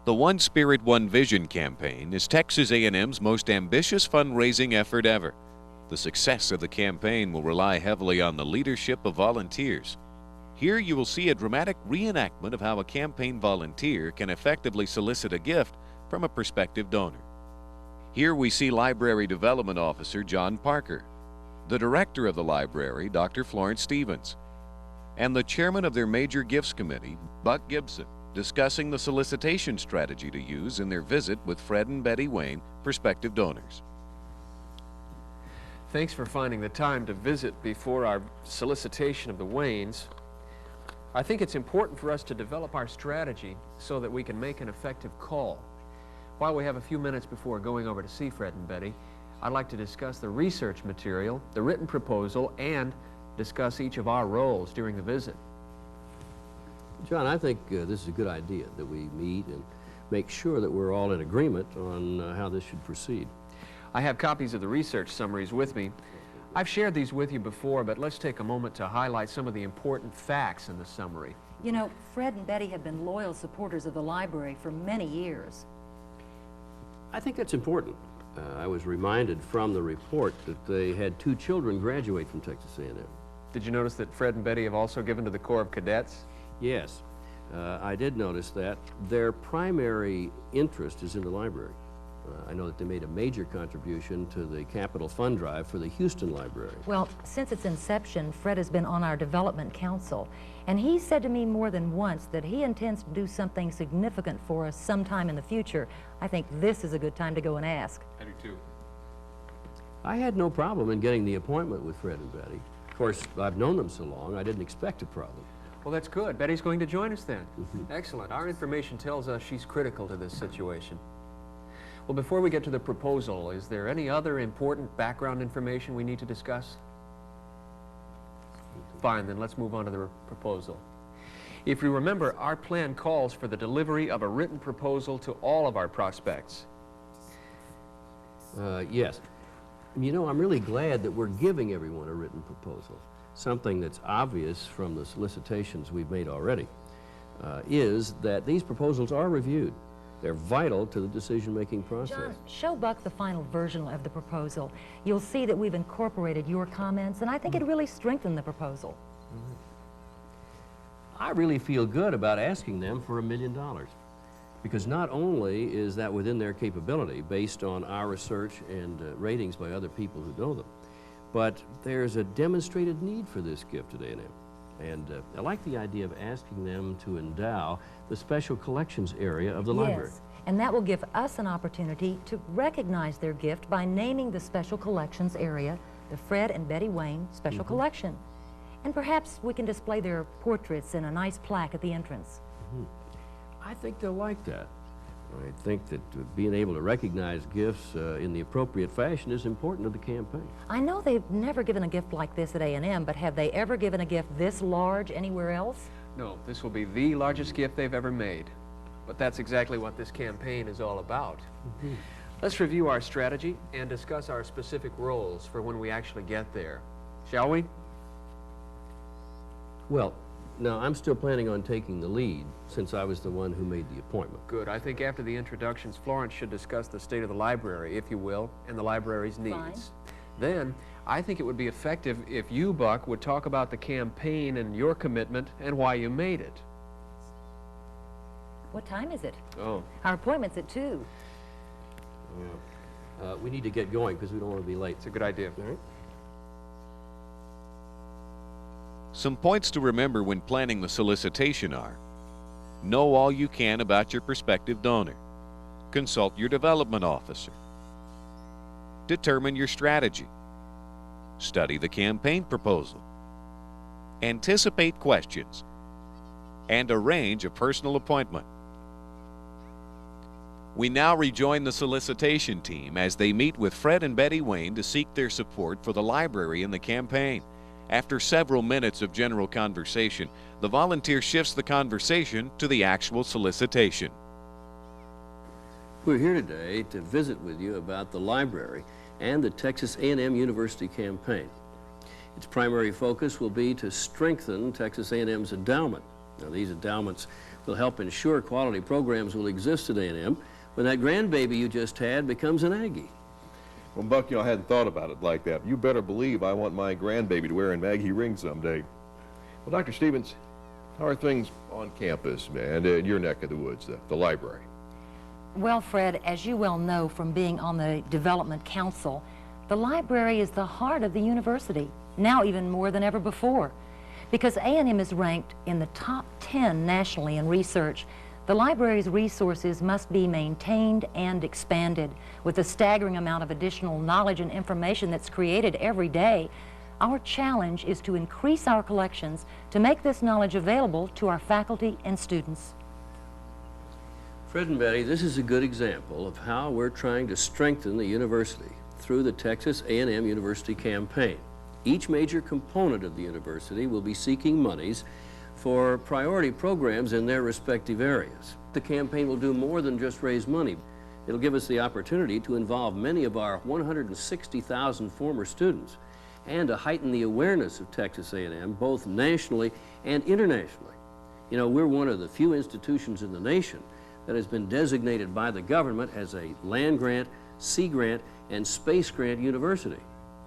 The One Spirit, One Vision campaign is Texas A&M's most ambitious fundraising effort ever. The success of the campaign will rely heavily on the leadership of volunteers. Here you will see a dramatic reenactment of how a campaign volunteer can effectively solicit a gift from a prospective donor. Here we see Library Development Officer John Parker, the Director of the Library, Dr. Florence Stevens, and the Chairman of their Major Gifts Committee, Buck Gibson, discussing the solicitation strategy to use in their visit with Fred and Betty Wayne, prospective donors. Thanks for finding the time to visit before our solicitation of the Waynes. I think it's important for us to develop our strategy so that we can make an effective call. While we have a few minutes before going over to see Fred and Betty, I'd like to discuss the research material, the written proposal, and discuss each of our roles during the visit. John, I think this is a good idea that we meet and make sure that we're all in agreement on how this should proceed. I have copies of the research summaries with me. I've shared these with you before, but let's take a moment to highlight some of the important facts in the summary. You know, Fred and Betty have been loyal supporters of the library for many years. I think that's important. I was reminded from the report that they had 2 children graduate from Texas A&M. Did you notice that Fred and Betty have also given to the Corps of Cadets? Yes, I did notice that. Their primary interest is in the library. I know that they made a major contribution to the capital fund drive for the Houston Library. Well, since its inception, Fred has been on our development council, and he said to me more than once that he intends to do something significant for us sometime in the future. I think this is a good time to go and ask. I do too. I had no problem in getting the appointment with Fred and Betty. Of course, I've known them so long, I didn't expect a problem. Well, that's good. Betty's going to join us then. Excellent. Our information tells us she's critical to this situation. Well, before we get to the proposal, is there any other important background information we need to discuss? Fine, then let's move on to the proposal. If you remember, our plan calls for the delivery of a written proposal to all of our prospects. Yes. You know, I'm really glad that we're giving everyone a written proposal. Something that's obvious from the solicitations we've made already is that these proposals are reviewed. They're vital to the decision-making process. John, show Buck the final version of the proposal. You'll see that we've incorporated your comments, and I think it really strengthened the proposal. I really feel good about asking them for $1 million, because not only is that within their capability based on our research and ratings by other people who know them, but there's a demonstrated need for this gift at A&M. And I like the idea of asking them to endow the special collections area of the library. Yes, and that will give us an opportunity to recognize their gift by naming the special collections area the Fred and Betty Wayne Special Collection. And perhaps we can display their portraits in a nice plaque at the entrance. I think they'll like that. I think that being able to recognize gifts in the appropriate fashion is important to the campaign. I know they've never given a gift like this at A&M, but have they ever given a gift this large anywhere else? No, this will be the largest gift they've ever made. But that's exactly what this campaign is all about. Let's review our strategy and discuss our specific roles for when we actually get there. Shall we? Well, now, I'm still planning on taking the lead, since I was the one who made the appointment. Good. I think after the introductions, Florence should discuss the state of the library, if you will, and the library's needs. Fine. Then, I think it would be effective if you, Buck, would talk about the campaign and your commitment and why you made it. What time is it? Oh. Our appointment's at 2. We need to get going, because we don't want to be late. It's a good idea. All right? Some points to remember when planning the solicitation are: know all you can about your prospective donor. Consult your development officer. Determine your strategy. Study the campaign proposal. Anticipate questions. And arrange a personal appointment. We now rejoin the solicitation team as they meet with Fred and Betty Wayne to seek their support for the library and the campaign. After several minutes of general conversation, the volunteer shifts the conversation to the actual solicitation. We're here today to visit with you about the library and the Texas A&M University campaign. Its primary focus will be to strengthen Texas A&M's endowment. Now, these endowments will help ensure quality programs will exist at A&M when that grandbaby you just had becomes an Aggie. Well, Buck, I hadn't thought about it like that. You better believe I want my grandbaby to wear an Maggie ring someday. Well, Dr. Stevens, how are things on campus and in your neck of the woods, the library? Well, Fred, as you well know from being on the Development Council, the library is the heart of the university, now even more than ever before. Because A&M is ranked in the top 10 nationally in research, the library's resources must be maintained and expanded. With the staggering amount of additional knowledge and information that's created every day, our challenge is to increase our collections to make this knowledge available to our faculty and students. Fred and Betty, this is a good example of how we're trying to strengthen the university through the Texas A&M University campaign. Each major component of the university will be seeking monies for priority programs in their respective areas. The campaign will do more than just raise money. It'll give us the opportunity to involve many of our 160,000 former students and to heighten the awareness of Texas A&M both nationally and internationally. You know, we're one of the few institutions in the nation that has been designated by the government as a land-grant, sea grant, and space grant university.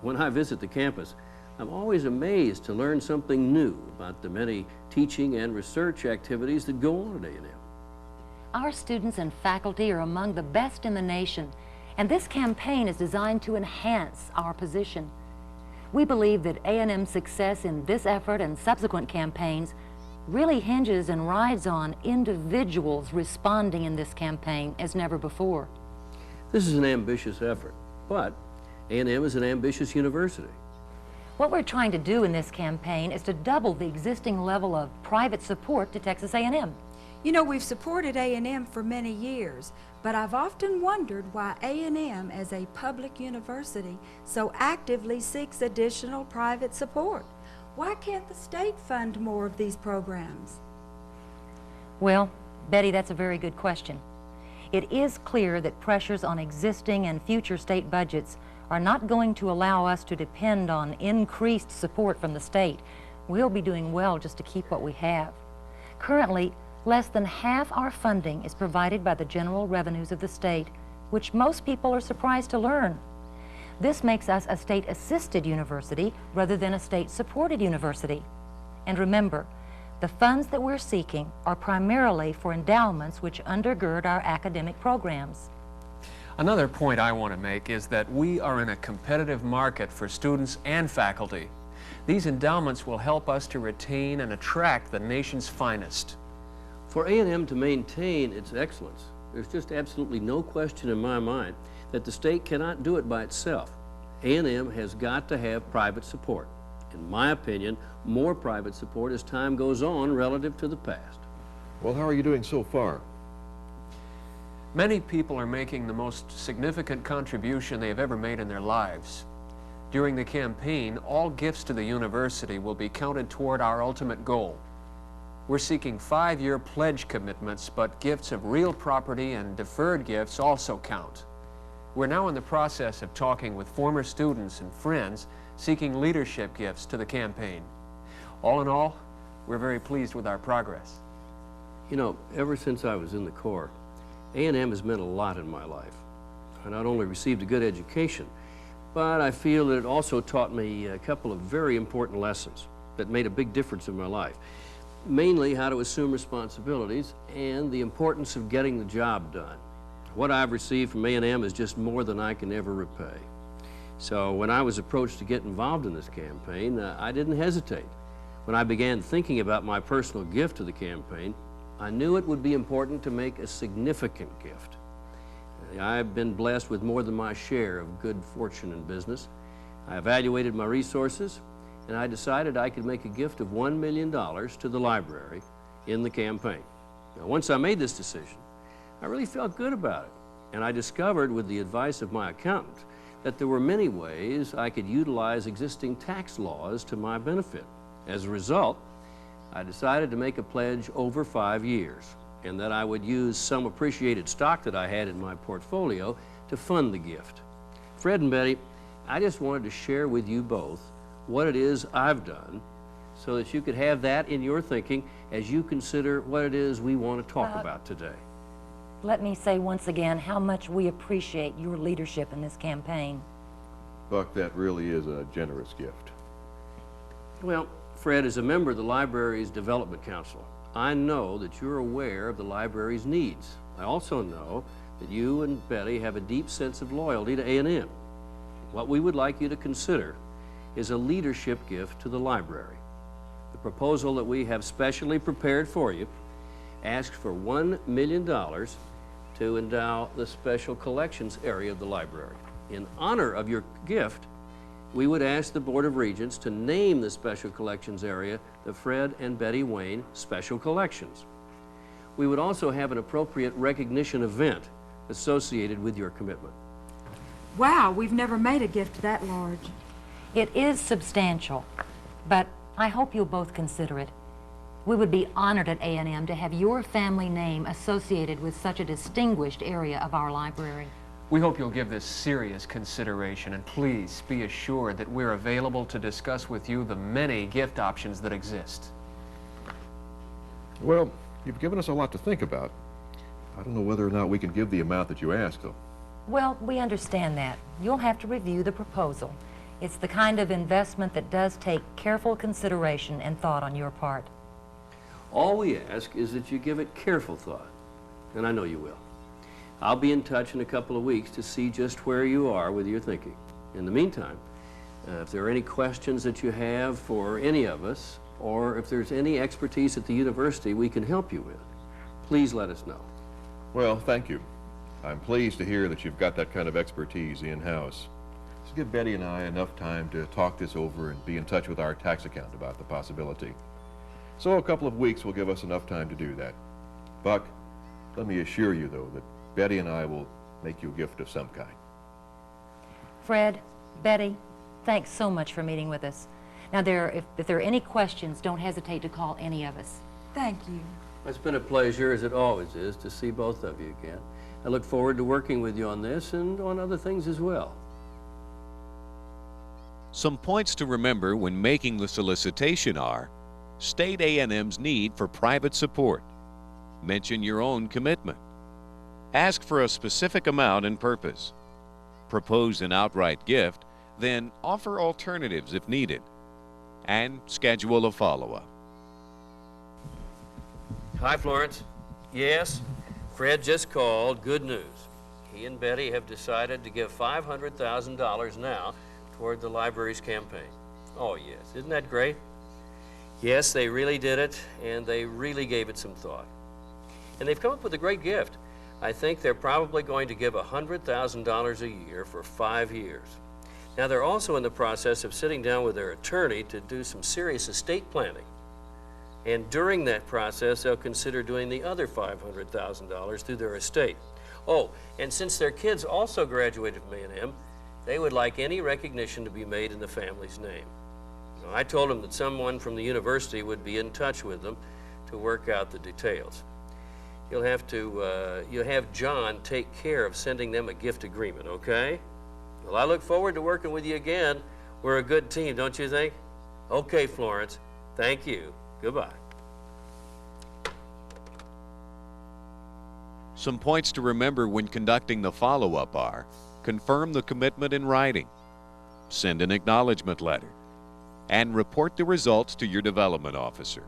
When I visit the campus, I'm always amazed to learn something new about the many teaching and research activities that go on at A&M. Our students and faculty are among the best in the nation, and this campaign is designed to enhance our position. We believe that A&M's success in this effort and subsequent campaigns really hinges and rides on individuals responding in this campaign as never before. This is an ambitious effort, but A&M is an ambitious university. What we're trying to do in this campaign is to double the existing level of private support to Texas A&M. You know, we've supported A&M for many years, but I've often wondered why A&M as a public university so actively seeks additional private support. Why can't the state fund more of these programs? Well, Betty, that's a very good question. It is clear that pressures on existing and future state budgets are not going to allow us to depend on increased support from the state. We'll be doing well just to keep what we have. Currently, less than half our funding is provided by the general revenues of the state, which most people are surprised to learn. This makes us a state-assisted university rather than a state-supported university. And remember, the funds that we're seeking are primarily for endowments which undergird our academic programs. Another point I want to make is that we are in a competitive market for students and faculty. These endowments will help us to retain and attract the nation's finest. For A&M to maintain its excellence, there's just absolutely no question in my mind that the state cannot do it by itself. A&M has got to have private support. In my opinion, more private support as time goes on relative to the past. Well, how are you doing so far? Many people are making the most significant contribution they have ever made in their lives. During the campaign, all gifts to the university will be counted toward our ultimate goal. We're seeking 5-year pledge commitments, but gifts of real property and deferred gifts also count. We're now in the process of talking with former students and friends seeking leadership gifts to the campaign. All in all, we're very pleased with our progress. You know, ever since I was in the Corps, A&M has meant a lot in my life. I not only received a good education, but I feel that it also taught me a couple of very important lessons that made a big difference in my life. Mainly how to assume responsibilities and the importance of getting the job done. What I've received from A&M is just more than I can ever repay. So when I was approached to get involved in this campaign, I didn't hesitate. When I began thinking about my personal gift to the campaign, I knew it would be important to make a significant gift. I've been blessed with more than my share of good fortune in business. I evaluated my resources, and I decided I could make a gift of $1 million to the library in the campaign. Now, once I made this decision, I really felt good about it, and I discovered, with the advice of my accountant, that there were many ways I could utilize existing tax laws to my benefit. As a result, I decided to make a pledge over 5 years, and that I would use some appreciated stock that I had in my portfolio to fund the gift. Fred and Betty, I just wanted to share with you both what it is I've done so that you could have that in your thinking as you consider what it is we want to talk about today. Let me say once again how much we appreciate your leadership in this campaign. Buck, that really is a generous gift. Well, Fred, as a member of the library's Development Council, I know that you're aware of the library's needs. I also know that you and Betty have a deep sense of loyalty to A&M. What we would like you to consider is a leadership gift to the library. The proposal that we have specially prepared for you asks for $1 million to endow the special collections area of the library. In honor of your gift, we would ask the Board of Regents to name the special collections area the Fred and Betty Wayne Special Collections. We would also have an appropriate recognition event associated with your commitment. Wow, we've never made a gift that large. It is substantial, but I hope you'll both consider it. We would be honored at A&M to have your family name associated with such a distinguished area of our library. We hope you'll give this serious consideration, and please be assured that we're available to discuss with you the many gift options that exist. Well, you've given us a lot to think about. I don't know whether or not we can give the amount that you asked, though. Well, we understand that. You'll have to review the proposal. It's the kind of investment that does take careful consideration and thought on your part. All we ask is that you give it careful thought, and I know you will. I'll be in touch in a couple of weeks to see just where you are with your thinking. In the meantime, if there are any questions that you have for any of us, or if there's any expertise at the university we can help you with, please let us know. Well, thank you. I'm pleased to hear that you've got that kind of expertise in-house. Just give Betty and I enough time to talk this over and be in touch with our tax account about the possibility. So a couple of weeks will give us enough time to do that. Buck, let me assure you, though, that Betty and I will make you a gift of some kind. Fred, Betty, thanks so much for meeting with us. Now, if there are any questions, don't hesitate to call any of us. Thank you. It's been a pleasure, as it always is, to see both of you again. I look forward to working with you on this and on other things as well. Some points to remember when making the solicitation are: state A&M's need for private support, mention your own commitment, ask for a specific amount and purpose, propose an outright gift, then offer alternatives if needed, and schedule a follow-up. Hi, Florence. Yes, Fred just called. Good news. He and Betty have decided to give $500,000 now toward the library's campaign. Oh, yes. Isn't that great? Yes, they really did it, and they really gave it some thought. And they've come up with a great gift. I think they're probably going to give $100,000 a year for 5 years. Now, they're also in the process of sitting down with their attorney to do some serious estate planning. And during that process, they'll consider doing the other $500,000 through their estate. Oh, and since their kids also graduated from A&M, they would like any recognition to be made in the family's name. Now, I told them that someone from the university would be in touch with them to work out the details. You'll have John take care of sending them a gift agreement, okay? Well, I look forward to working with you again. We're a good team, don't you think? Okay, Florence. Thank you. Goodbye. Some points to remember when conducting the follow-up are: confirm the commitment in writing, send an acknowledgement letter, and report the results to your development officer.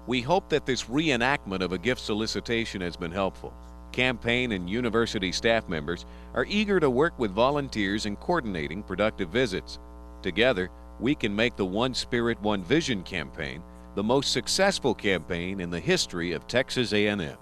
We hope that this reenactment of a gift solicitation has been helpful. Campaign and university staff members are eager to work with volunteers in coordinating productive visits. Together, we can make the One Spirit, One Vision campaign the most successful campaign in the history of Texas A&M.